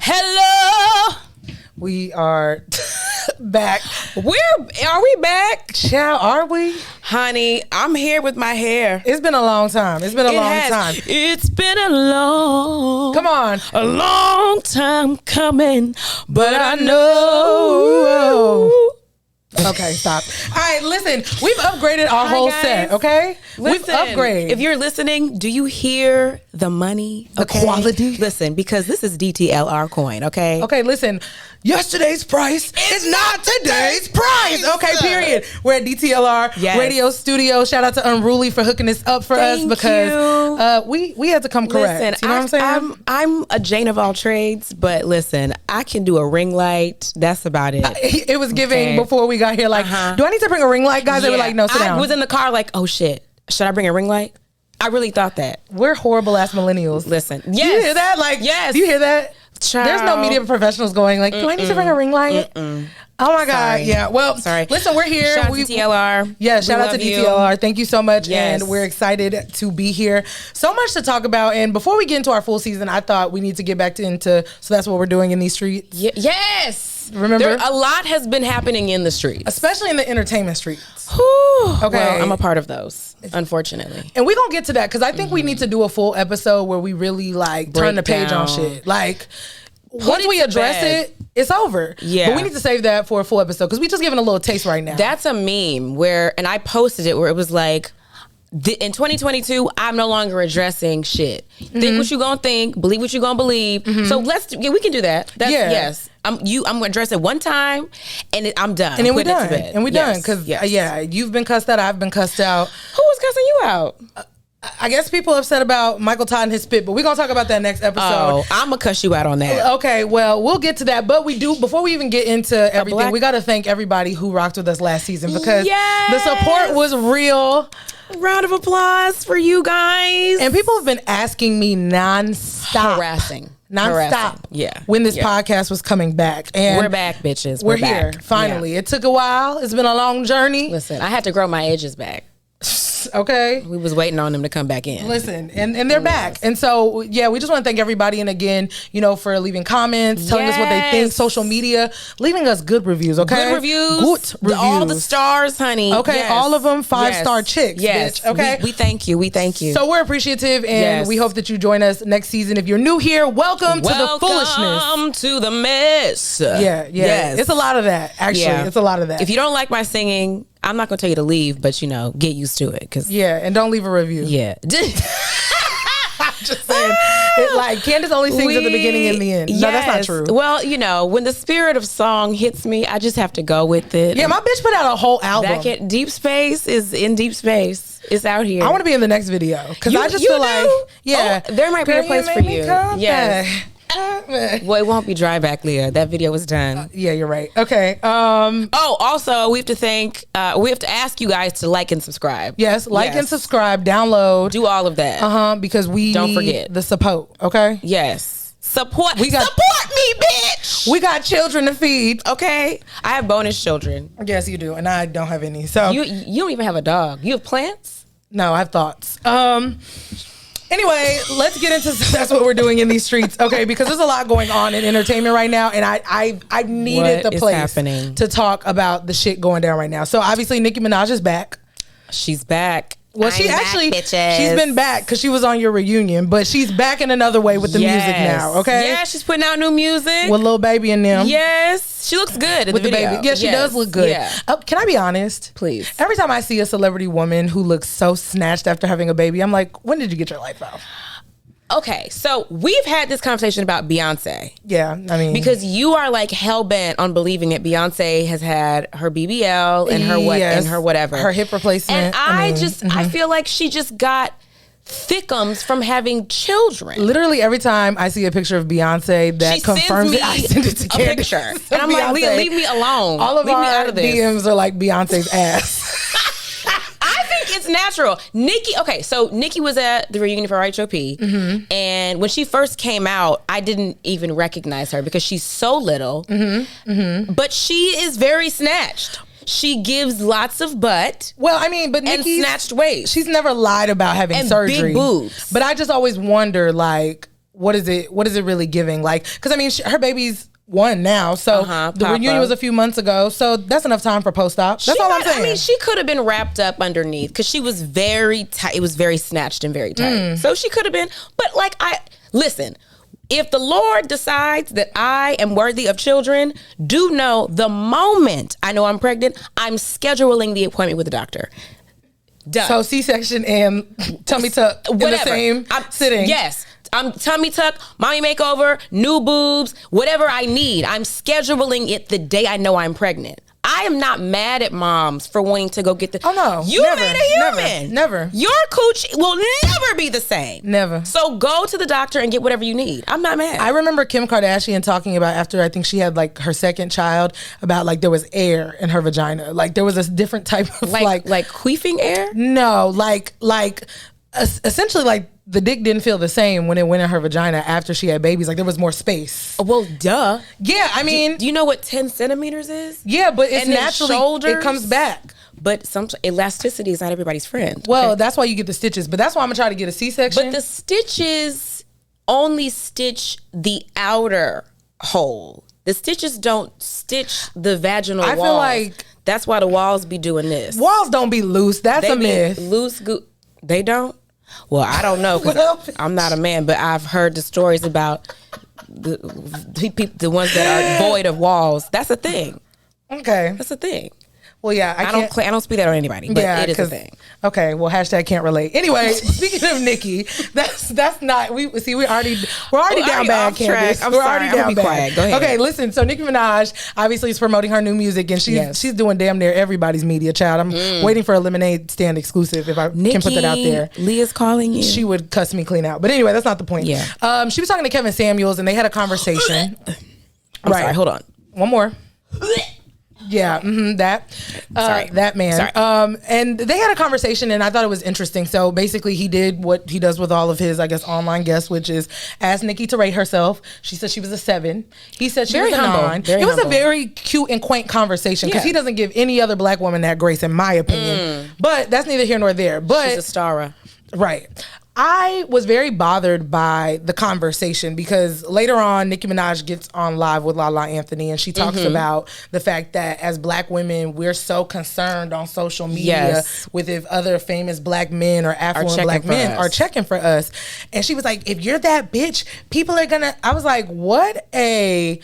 Hello. We are back. Are we back? Child, are we? Honey, I'm here with my hair. It's been a long time. It's been a long time. It's been a long time coming, but I know. Okay, stop. All right, listen, we've upgraded our whole set, okay? We've upgraded. If you're listening, do you hear the money? The quality? Listen, because this is DTLR coin, okay? Okay, listen. Yesterday's price is not today's price. Okay, period. We're at DTLR Radio Studio. Shout out to Unruly for hooking this up for us because we had to come correct. Listen, you know what I'm saying? I'm a Jane of all trades, but listen, I can do a ring light. That's about it. It was giving before we got here like, do I need to bring a ring light, guys? They were like, no, sit down. I was in the car like, oh shit, should I bring a ring light? I really thought that. We're horrible ass millennials. Listen, yes. You hear that? Like, yes. Do you hear that? Child. There's no media professionals going like, do I need to bring a ring light? Oh my God. Yeah. Well, listen, we're here. Shout out to DTLR. Yeah, shout out to DTLR. Thank you so much. Yes. And we're excited to be here. So much to talk about. And before we get into our full season, I thought we need to get back into, so that's what we're doing in these streets. Yes. Remember? A lot has been happening in the streets. Especially in the entertainment streets. Okay. Well, I'm a part of those, unfortunately. And we're going to get to that because I think we need to do a full episode where we really like turn the page on shit. Like, once we address it, it's over. Yeah. But we need to save that for a full episode because we just giving a little taste right now. That's a meme and I posted it where it was like, in 2022, I'm no longer addressing shit. Think what you gonna think, believe what you gonna believe. So we can do that. Yes. I'm gonna address it one time, and I'm done. And then we're done. And we're done because you've been cussed out. I've been cussed out. Who was cussing you out? I guess people are upset about Michael Todd and his spit, but we're gonna talk about that next episode. Oh, I'm gonna cuss you out on that. Okay, well, we'll get to that, but before we even get into everything, we gotta thank everybody who rocked with us last season because the support was real. Round of applause for you guys. And people have been asking me nonstop. Harassing. When this podcast was coming back. And we're back, bitches. We're here, finally. Yeah. It took a while. It's been a long journey. Listen, I had to grow my edges back. Okay. We was waiting on them to come back in. Listen, and they're back. And so, yeah, we just want to thank everybody. And again, for leaving comments, telling us what they think, social media, leaving us good reviews, okay? Good reviews. All the stars, honey. Okay, all of them 5-star chicks, bitch. Okay? We thank you. We thank you. So we're appreciative, and we hope that you join us next season. If you're new here, welcome to the foolishness. Welcome to the mess. Yeah. Yes. It's a lot of that, actually. Yeah. It's a lot of that. If you don't like my singing, I'm not gonna tell you to leave, but get used to it. And don't leave a review. Yeah. I'm just saying, Candiace only sings at the beginning and the end. No, that's not true. Well, when the spirit of song hits me, I just have to go with it. Yeah, my bitch put out a whole album. Deep Space is in deep space. It's out here. I want to be in the next video because I just feel like, there might be a place for you. Yes. Well, it won't be dry back, Leah. That video was done. Yeah, you're right. Okay. Also, we have to ask you guys to like and subscribe. Yes, and subscribe, download, do all of that. Because we don't forget the support. Okay. Yes, support me, bitch. We got children to feed. Okay, I have bonus children. Yes, you do, and I don't have any. So you don't even have a dog. You have plants? No, I have thoughts. Anyway, let's get into that's what we're doing in these streets, okay? Because there's a lot going on in entertainment right now, and I needed the place to talk about the shit going down right now. So obviously, Nicki Minaj is back. She's back. Well, she's been back because she was on your reunion, but she's back in another way with the music now, okay? Yeah, she's putting out new music with Lil Baby and them. Yes, she looks good with the video. Baby. Yeah, she does look good. Yeah. Can I be honest? Please. Every time I see a celebrity woman who looks so snatched after having a baby, I'm like, when did you get your life out? Okay, so we've had this conversation about Beyonce. Yeah, I mean, because you are like hell bent on believing that Beyonce has had her BBL and her whatever, her hip replacement. And I feel like she just got thickums from having children. Literally every time I see a picture of Beyonce that confirms it, I send it to Candiace. And I'm like, leave me alone. All of our DMs are like Beyonce's ass. It's natural. Nicki was at the reunion for RHOP, and when she first came out, I didn't even recognize her because she's so little, but she is very snatched. She gives lots of butt. Well, I mean, but Nicki, and snatched waist. She's never lied about having surgery. Big boobs. But I just always wonder, like, what is it really giving? Like, because I mean, her baby's 1 now, so the reunion was a few months ago, so that's enough time for post-op. That's all I'm saying. I mean, she could have been wrapped up underneath because she was very tight. It was very snatched and very tight. So she could have been, but like, listen, if the Lord decides that I am worthy of children, do know the moment I know I'm pregnant, I'm scheduling the appointment with the doctor. Done. So C-section and tummy tuck in the same sitting. Yes. I'm tummy tuck, mommy makeover, new boobs, whatever I need. I'm scheduling it the day I know I'm pregnant. I am not mad at moms for wanting to go get the... Oh, no. You made a human. Never. Your cooch will never be the same. Never. So go to the doctor and get whatever you need. I'm not mad. I remember Kim Kardashian talking about after I think she had like her second child about like there was air in her vagina. Like there was a different type of like queefing air? No, like essentially like the dick didn't feel the same when it went in her vagina after she had babies. Like there was more space. Well, duh. Yeah, I mean, do you know what 10 centimeters is? Yeah, but it's naturally it comes back. But some elasticity is not everybody's friend. Well, that's why you get the stitches. But that's why I'm gonna try to get a C-section. But the stitches only stitch the outer hole. The stitches don't stitch the vaginal walls. I feel like that's why the walls be doing this. Walls don't be loose. That's a myth. They don't. Well, I don't know because I'm not a man, but I've heard the stories about the ones that are void of walls. That's a thing. Okay, that's a thing. Well, yeah, I don't speak that on anybody, but it is a thing. Okay, well, hashtag can't relate. Anyway, speaking of Nicki, that's not we're already down bad, Candiace. We're already down bad. Quiet. Go ahead. Okay, listen. So Nicki Minaj obviously is promoting her new music, and she's doing damn near everybody's media. Child, I'm waiting for a Lemonade Stand exclusive if I can put that out there. Leah's calling you. She would cuss me clean out. But anyway, that's not the point. Yeah. She was talking to Kevin Samuels, and they had a conversation. I'm sorry. Hold on. One more. Yeah, that man. Sorry. And they had a conversation, and I thought it was interesting. So basically, he did what he does with all of his, I guess, online guests, which is ask Nicki to rate herself. She said she was a 7. He said she was a 9. It was a very cute and quaint conversation because he doesn't give any other black woman that grace, in my opinion. But that's neither here nor there. But she's a star. Right. I was very bothered by the conversation because later on, Nicki Minaj gets on live with Lala Anthony, and she talks about the fact that as black women, we're so concerned on social media with if other famous black men or affluent black men are checking for us. And she was like, if you're that bitch, people are gonna... I was like, what a...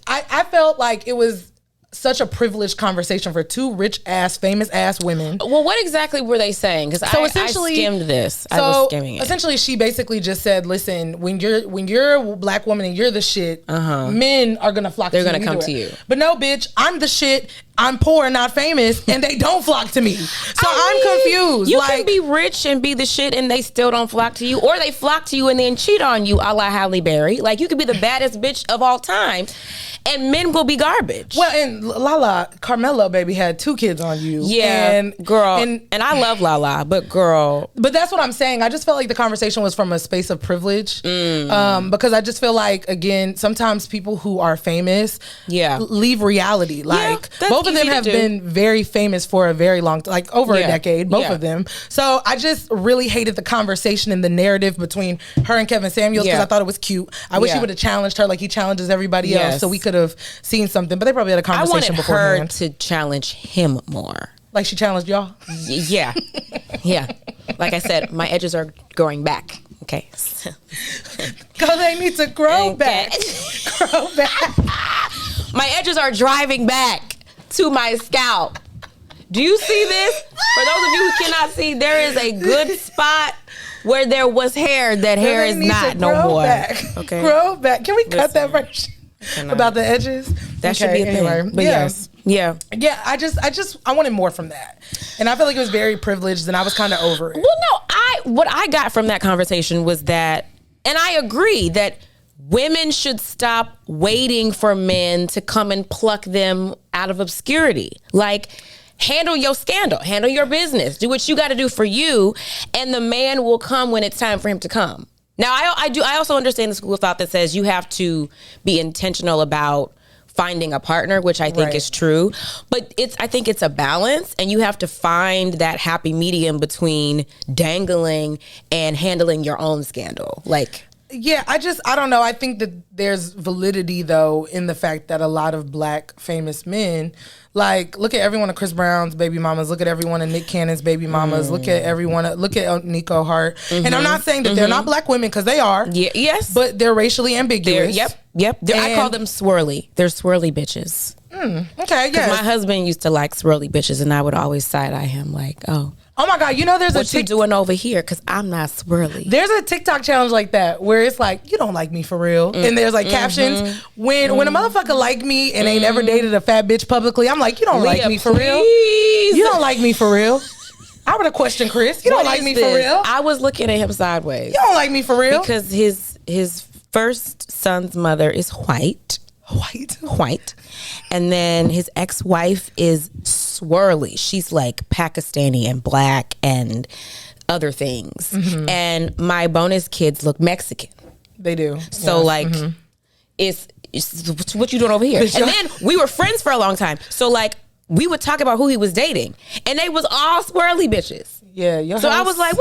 I felt like it was such a privileged conversation for 2 rich ass, famous ass women. Well, what exactly were they saying? Because I skimmed this. I was skimming it. Essentially, she basically just said, "Listen, when you're a black woman and you're the shit, men are gonna flock. They're gonna come to you. But no, bitch, I'm the shit. I'm poor and not famous, and they don't flock to me. So I'm confused. You can be rich and be the shit, and they still don't flock to you, or they flock to you and then cheat on you, a la Halle Berry. Like you could be the baddest bitch of all time, and men will be garbage. Well, and Lala, Carmelo, baby, had 2 kids on you. Yeah, and girl, and I love Lala, but girl, but that's what I'm saying. I just felt like the conversation was from a space of privilege, because I just feel like again, sometimes people who are famous, leave reality. Like both of them have been very famous for a very long time, like over a decade, both of them. So I just really hated the conversation and the narrative between her and Kevin Samuels because I thought it was cute. I wish he would have challenged her like he challenges everybody else, so we could have seen something. But they probably had a conversation beforehand. I wanted her to challenge him more. Like she challenged y'all? Yeah. Like I said, my edges are growing back. Okay. Because they need to grow back. Grow back. My edges are driving back to my scalp. Do you see this? For those of you who cannot see, there is a good spot where there was hair. That hair is not no more. Back. Okay. Grow back. Can we cut that version about the edges? That should be a thing. But yes. Yeah. I wanted more from that. And I feel like it was very privileged and I was kind of over it. Well, no, what I got from that conversation was that, and I agree that women should stop waiting for men to come and pluck them out of obscurity. Like, handle your scandal, handle your business, do what you got to do for you, and the man will come when it's time for him to come. Now, I also understand the school of thought that says you have to be intentional about finding a partner, which I think is true. But I think it's a balance, and you have to find that happy medium between dangling and handling your own scandal. Like, yeah, I don't know. I think that there's validity, though, in the fact that a lot of black famous men, like, look at every one of Chris Brown's baby mamas, look at every one of Nick Cannon's baby mamas, look at Nico Hart. And I'm not saying that they're not black women, because they are. Yeah, yes. But they're racially ambiguous. Yep. I call them swirly. They're swirly bitches. Okay, yes. My husband used to like swirly bitches, and I would always side-eye him like, oh my God, there's what you doing over here? Because I'm not swirly. There's a TikTok challenge like that where it's like, you don't like me for real. And there's like captions. When a motherfucker like me and ain't ever dated a fat bitch publicly, I'm like, you don't like me for real. You don't like me for real. I would have questioned Chris. You don't like me for real. I was looking at him sideways. You don't like me for real. Because his first son's mother is white. And then his ex-wife is swirly. She's like Pakistani and black and other things. And my bonus kids look Mexican. They do. So it's what you doing over here? And then we were friends for a long time. So like we would talk about who he was dating, and they was all swirly bitches. Yeah. So I was like,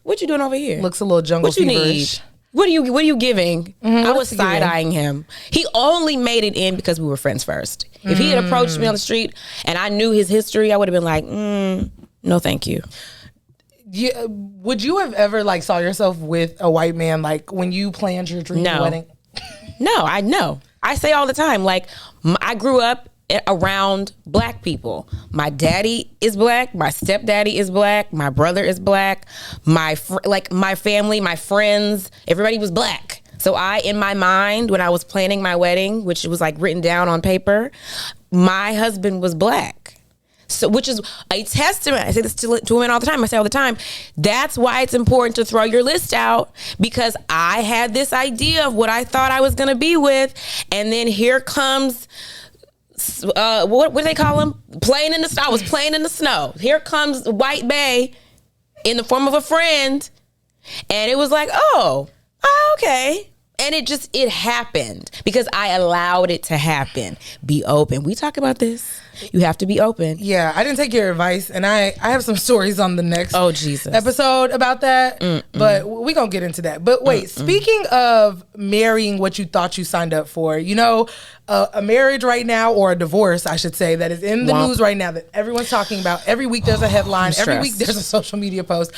what you doing over here? Looks a little jungle feverish. What are you giving? I was side-eyeing him. He only made it in because we were friends first. If he had approached me on the street and I knew his history, I would have been like, no, thank you. Would you have ever like saw yourself with a white man, like when you planned your dream wedding? No, I know. I say all the time, like I grew up around black people. My daddy is black. My stepdaddy is black. My brother is black. My family, my friends, everybody was black. So in my mind, when I was planning my wedding, which was like written down on paper, my husband was black. So, which is a testament. I say this to women all the time. I say all the time, that's why it's important to throw your list out, because I had this idea of what I thought I was going to be with. And then here comes what do they call them? Playing in the snow. I was playing in the snow. Here comes White Bay in the form of a friend, and it was like, oh, okay. And it happened because I allowed it to happen. Be open. We talk about this. You have to be open. Yeah, I didn't take your advice, and I have some stories on the next episode about that, but we're going to get into that. But wait, speaking of marrying what you thought you signed up for, a marriage right now, or a divorce, I should say, that is in the news right now that everyone's talking about. Every week there's a headline. Every week there's a social media post.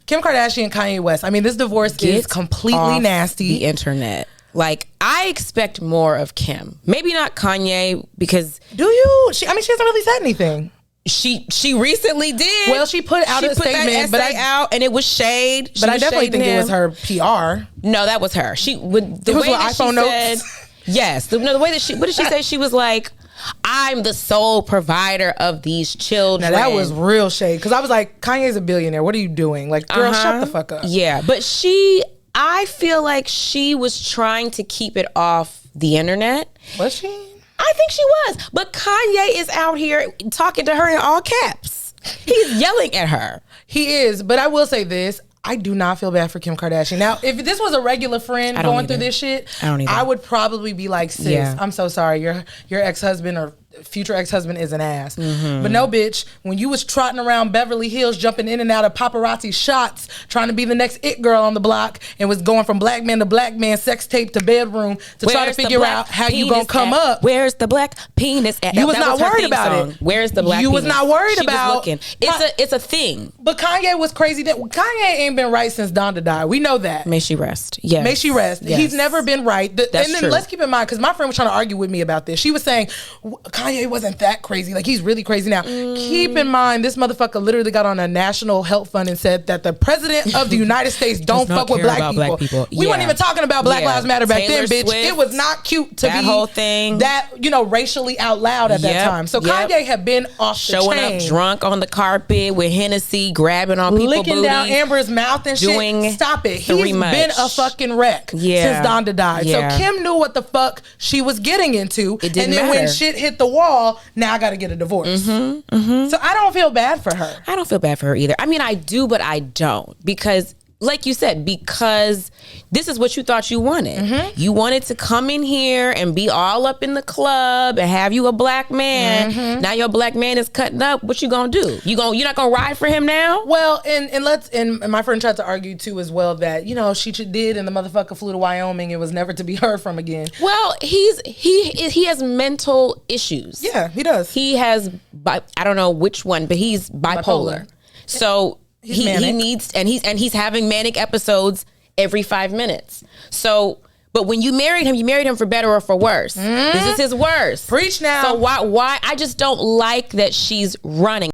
Kim Kardashian and Kanye West. I mean, this divorce is completely nasty. The internet. Like, I expect more of Kim. Maybe not Kanye, because... Do you? She hasn't really said anything. She recently did. Well, she put out a statement, but and it was shade. But I definitely think it was her PR. No, that was her. It was iPhone notes. Yes. The way that what did she say? She was like, I'm the sole provider of these children. Now that was real shade, because I was like, Kanye's a billionaire. What are you doing? Like, girl, shut the fuck up. Yeah, but I feel like she was trying to keep it off the internet. Was she? I think she was. But Kanye is out here talking to her in all caps. He's yelling at her. He is. But I will say this. I do not feel bad for Kim Kardashian. Now, if this was a regular friend going through this shit, I would probably be like, sis, I'm so sorry. Your ex-husband or future ex-husband is an ass. But no, bitch, when you was trotting around Beverly Hills, jumping in and out of paparazzi shots, trying to be the next it girl on the block, and was going from black man to black man, sex tape to bedroom, to try to figure out how you gonna come up. Where's the black penis at? You was not worried about it. Where's the black penis? You was not worried about it. It's a thing. But Kanye was crazy. Kanye ain't been right since Donda died. We know that. May she rest. Yes. May she rest. Yes. He's never been right. That's true. Let's keep in mind, because my friend was trying to argue with me about this. She was saying Kanye wasn't that crazy. Like, he's really crazy now. Keep in mind, this motherfucker literally got on a national health fund and said that the president of the United States don't fuck with black people. We weren't even talking about Black Lives Matter back then, bitch. Swift, it was not cute to that whole thing. That, racially out loud at that time. So Kanye had been off the chain. Showing up drunk on the carpet with Hennessy, grabbing on people's booties. Licking down Amber's mouth and shit. Stop it. He's been a fucking wreck since Donda died. So Kim knew what the fuck she was getting into. It didn't matter. When shit hit the wall, now I got to get a divorce. So I don't feel bad for her. I don't feel bad for her either. I mean, I do, but I don't, because like you said, because this is what you thought you wanted. Mm-hmm. You wanted to come in here and be all up in the club and have you a black man. Mm-hmm. Now your black man is cutting up. What you gonna do? You're not gonna ride for him now? Well, and my friend tried to argue too as well that, you know, she did and the motherfucker flew to Wyoming and was never to be heard from again. Well, he has mental issues. Yeah, he does. He has, I don't know which one, but he's bipolar. So he needs, and he's having manic episodes every 5 minutes. So, but when you married him for better or for worse. This is his worst. Preach now. So why? I just don't like that she's running.